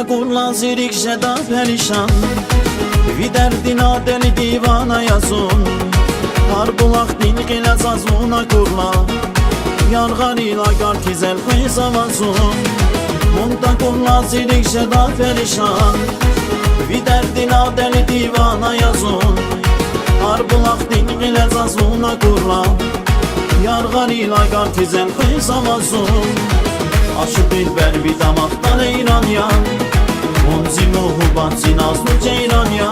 Monta kurla zirikşeda perişan Vi derdina deli divana yazun Har bulak din gile zazuna kurla Yargarila gar kizel kıysa vazun Monta kurla zirikşeda perişan Vi derdina deli divana yazun Har bulak din gile zazuna kurla Yargarila gar kizel kıysa vazun Aşık dilber bir damaktan eyran ya Munzi muhubat zinazlı ceyran ya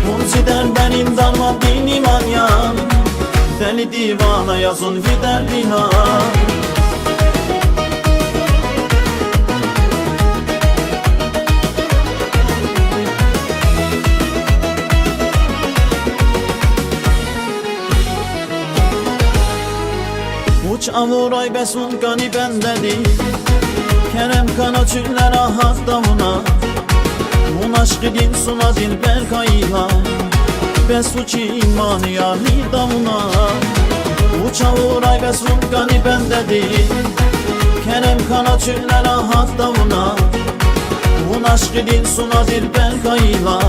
Munzi derbenin darma din iman ya Deli divana yazın bir derdina Uç avuray besun gani bendedi Kerem kana çüller ahat davuna Mun aşkı din suna dilber kayıha Besuçi imanı yahni davuna Uç avuray besun gani bendedi Kerem kana çüller ahat davuna Mun aşkı din suna dilber kayıha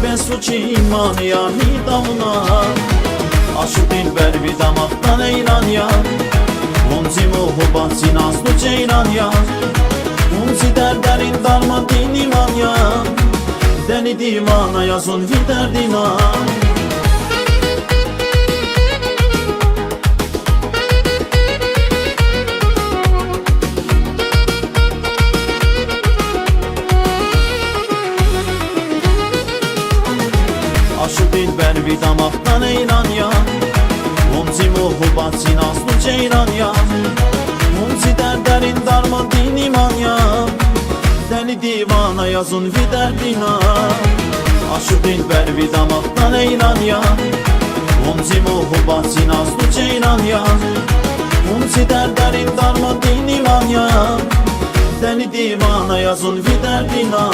Besuçi imanı yahni davuna Aşık dilber bir damaktan eyran ya Munzi muhubat zinazlı ceyran ya Munzi derderin darma din iman ya Deli divana yazın bir derdina Aşık dilber bir damaktan eyran ya Munzi muhubat zinazlı ceyran ya Munzi derderin darma din iman ya Deli divana yazın bir derdina Aşık dilber bir damaktan eyran ya Munzi muhubat zinazlı ceyran ya Munzi derderin darma din iman ya Deli divana yazın bir derdina